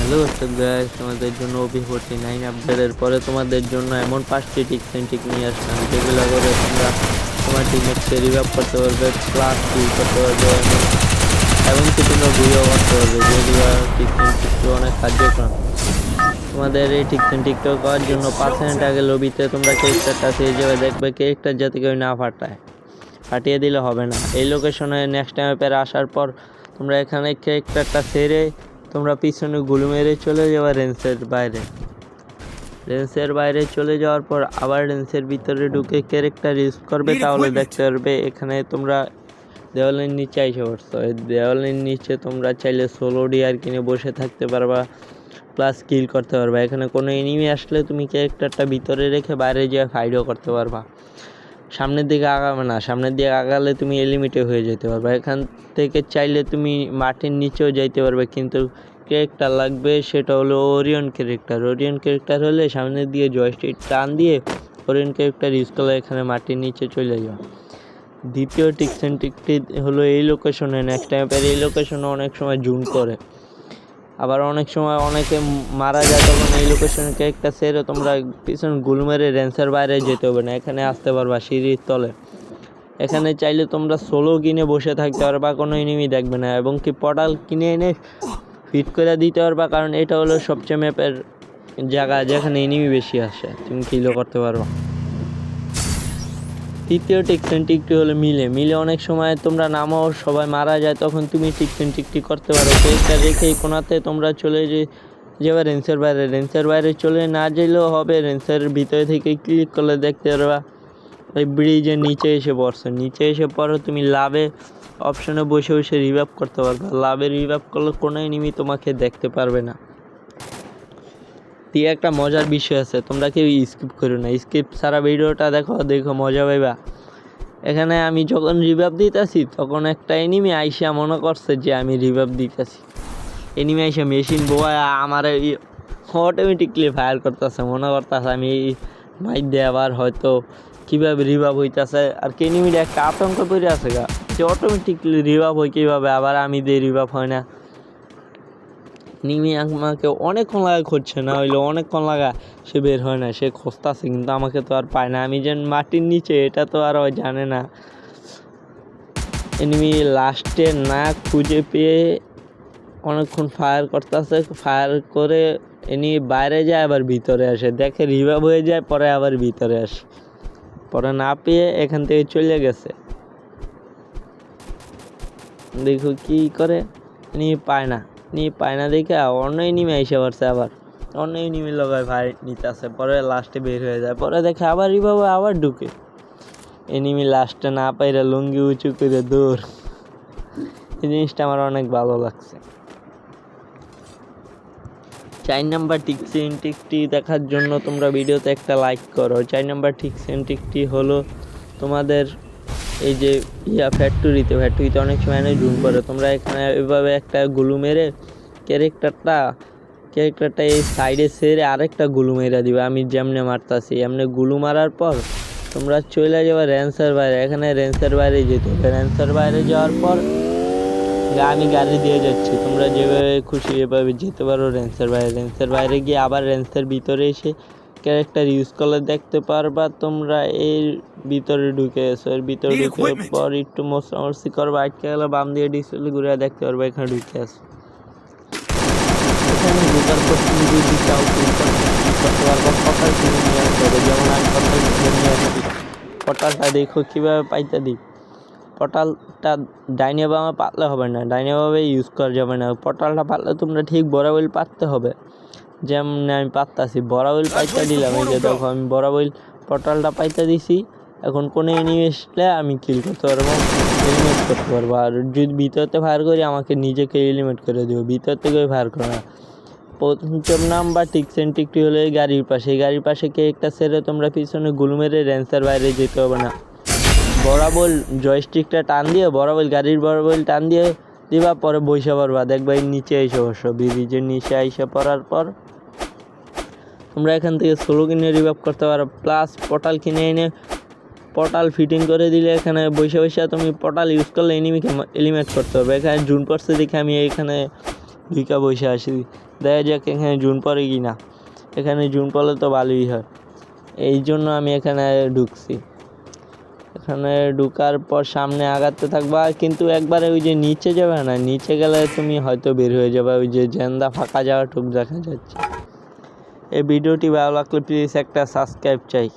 Hello WhatsApp guys, তোমাদের জন্য OP49 আপডেটের পরে তোমাদের জন্য এমন 5টি টিপস এন্ড ট্রিক নিয়ে আসলাম যেগুলো করে তোমরা তোমার টিমমেটকে রিভাইভ করতে পারবে, প্লাস কিল করতে পারবে এবং কি তোমরা ভিডিও করতে পারবে। যেগুলো টিপস এন্ড ট্রিকটি অনেক কার্যক্রম। তোমাদের এই টিপস এন্ড ট্রিকটা করার জন্য 5 মিনিট আগে লবিতে তোমরা ক্যারেক্টারটা পেয়ে যাবে, দেখবে ক্যারেক্টার যাতে কেউ না ফাটিয়ে দিলে হবে না। এই লোকেশনে নেক্সট টাইম পেরে আসার পর তোমরা এখানে ক্যারেক্টারটা ছেড়ে তোমরা পিছনে গুলি মেরে চলে যাওয়া রেঞ্জের বাইরে চলে যাওয়ার পর আবার রেঞ্জের ভিতরে ঢুকে ক্যারেক্টার ইউজ করবে, তাহলে দেখতে পারবে এখানে তোমরা দেওয়ালের নিচে এসে পড়ছো। এই দেওয়ালের নিচে তোমরা চাইলে সোলো ডিআর কিনে বসে থাকতে পারবা, প্লাস কিল করতে পারবা। এখানে কোনো এনিমি আসলে তুমি ক্যারেক্টারটা ভিতরে রেখে বাইরে যেয়ে ফাইটও করতে পারবা। সামনের দিকে আগাবে না, সামনের দিকে আগালে তুমি এলিমিটে হয়ে যেতে পারবে। এখান থেকে চাইলে তুমি মাটির নিচেও যাইতে পারবে, কিন্তু ক্যারেক্টার লাগবে, সেটা হলো ওরিয়ন ক্যারেক্টার হলে সামনের দিকে জয়স্টিক টান দিয়ে ওরিয়ন ক্যারেক্টার ইউজ করলে এখানে মাটির নিচে চলে যাও। দ্বিতীয় টিপস এন্ড ট্রিকটি হলো এই লোকেশনে নেক্সট টাইম এই লোকেশনে অনেক সময় জুম করে, আবার অনেক সময় অনেকে মারা যায়, তখন এই লোকেশনে ক্যারেক্টার ছেড়ে তোমরা পিছন গুল মেরে রেঞ্জের বাইরে যেতে হবে না, এখানে আসতে পারবা সিঁড়ির তলে। এখানে চাইলে তোমরা সোলো কিনে বসে থাকতে পারবা, কোনো এনিমি দেখবে না, এবং কি পোর্টাল কিনে এনে ফিট করে দিতে পারবা, কারণ এটা হলো সবচেয়ে ম্যাপের জায়গা যেখানে এনিমি বেশি আসে, তুমি কিলও করতে পারবা। তৃতীয় টিপস এন্ড ট্রিকটি হলো মিলে অনেক সময় তোমরা নামও সবাই মারা যায়, তখন তুমি টিপস এন্ড ট্রিকটি করতে পারো। ক্যারেক্টার রেখে কোনাতে তোমরা চলে যাবে রেঞ্জের বাইরে চলে না যেলেও হবে, রেঞ্জের ভিতরে থেকে ক্লিক করলে দেখতে পারবা ওই ব্রিজের নিচে এসে পরে তুমি লাভে অপশনে বসে রিভাইভ করতে পারবে। লাভে রিভাইভ করলে কোনো এনিমি তোমাকে দেখতে পারবে না। একটা মজার বিষয় আছে, তোমরা কেউ স্কিপ করো না, স্কিপ সারা ভিডিওটা দেখো মজা পাইবা। এখানে আমি যখন রিভাইভ দিতেছি তখন একটা এনিমি আইসা মনে করছে যে আমি রিভাইভ দিতেছি, এনিমি আইসা মেশিন বোয়া আমার অটোমেটিকলি ফায়ার করতেছে, মনে করতেছে আমি মাইক দিয়ে আবার হয়তো কীভাবে রিভাইভ হইতেছে, আর কি এনিমিটা একটা আতঙ্ক পড়ে আছে গা যে অটোমেটিকলি রিভাইভ হয় কীভাবে, আবার আমি দিয়ে রিভাইভ হয় না। নিমি আমাকে অনেকক্ষণ লাগা খুঁজছে, না হইলে অনেকক্ষণ লাগা সে বের হয় না, সে খুঁজতেছে কিন্তু আমাকে তো আর পায় না, আমি যেন মাটির নিচে এটা তো আর জানে না। এনিমি লাস্টে না খুঁজে পেয়ে অনেকক্ষণ ফায়ার করতেছে, ফায়ার করে এনিমি বাইরে যায় আবার ভিতরে আসে, দেখে রিভাইভ হয়ে যায়, পরে আবার ভিতরে আসে, পরে না পেয়ে এখান থেকে চলে গেছে। দেখো কি করে, এনিমি পায় না দেখে অন্য এনিমি এসে পড়ছে, আবার অন্য এনিমি লগায় ভাই নিতেছে, পরে লাস্টে বের হয়ে যায়, পরে দেখে আবার রিভাইভ আবার ঢুকে, এনিমি লাস্টে না পাইরা লুঙ্গি উঁচু করে দৌড়। এই জিনিসটা আমার অনেক ভালো লাগছে। 4 নাম্বার টিপস এন্ড ট্রিকটি দেখার জন্য তোমরা ভিডিওতে একটা লাইক করো। 4 নাম্বার টিপস এন্ড ট্রিকটি হলো তোমাদের এই যে ফ্যাক্টরিতে অনেক সময় জুম করে, তোমরা এখানে এভাবে একটা গুলু মেরে ক্যারেক্টারটা এই সাইডে সেরে আরেকটা গুলু মেরে দিবে। আমি যেমনে মারতাছি এমনি গুলু মারার পর তোমরা চলে যাবে রেঞ্জের বাইরে, এখানে রেঞ্জের বাইরে যেতে হবে। রেঞ্জের বাইরে যাওয়ার পর আমি গাড়ি দিয়ে যাচ্ছি, তোমরা যেভাবে খুশি এভাবে যেতে পারো রেঞ্জের বাইরে গিয়ে আবার রেঞ্জের ভিতরে এসে ক্যারেক্টার ইউজ করলে দেখতে পারবা তোমরা এর ভিতরে ঢুকে গেছো। এর ভিতরে ঢুকে পর একটু মশামশি করবা, আটকে গেলে বাম দিয়ে ডিসপ্লে ঘুরে দেখতে পারবা এখানে ঢুকে আসো। এখানে ঢুকার পর তুমি যদি চাও করতে পারবা, পটাল কিনে নিয়ে আসতে হবে। যেমন আমি পটাল কিনে নিয়ে আসছি, পটালটা দেখো কীভাবে পাইতে দিই। পটালটা ডাইনে বামে পাতলে হবে না, ডাইনে বামে ইউজ করা যাবে না। পটালটা পাতলে তোমরা ঠিক বরাবর পাততে হবে, যেমন আমি পাততাছি বরাবর পাইতে দিলাম। এই যে দেখো আমি বরাবর পটালটা পাইতে দিছি, এখন কোনো এনিমি আসলে আমি কিল করতে পারবো, এলিমিনেট করতে পারবো। আর যদি ভিতরতে ফায়ার করি আমাকে নিজেকে এলিমিনেট করে দেবো, ভিতর থেকে ফায়ার করে না। প্রথম নাম্বার টিপস এন্ড ট্রিকটি হলো এই গাড়ির পাশে একটা ছেড়ে তোমরা পিছনে গুলু মেরে রেঞ্জের বাইরে যেতে হবে না, বরাবর জয়স্টিকটা টান দিয়ে গাড়ির বরাবর টান দিয়ে দিবা, পরে বসে পড়বা, দেখবা এই নিচে এসে বসো। ব্রিজের নিচে এসে পড়ার পর তোমরা এখান থেকে সোলো কিনে রিভাইভ করতে পারো, প্লাস পোর্টাল কিনে এনে পোর্টাল ফিটিং করে দিলে এখানে বসে তুমি পোর্টাল ইউজ করলে এনিমিকে এলিমিনেট করতে পারবে। এখানে জুন পড়ছে দেখে আমি এখানে ঢুকা বসে আসি, দেখা যাক এখানে জুন পড়ে কি না। এখানে জুন পড়লে তো ভালোই হয়, এই জন্য আমি এখানে ঢুকছি। এখানে ঢুকার পর সামনে আগাতে থাকবা, কিন্তু একবারে ওই যে নিচে যাবে না, নিচে গেলে তুমি হয়তো বের হয়ে যাবে, ওই যে জেন্দা ফাঁকা যাওয়া টুক দেখা যাচ্ছে। এই ভিডিওটি ভালো লাগলে প্লিজ একটা সাবস্ক্রাইব চাই।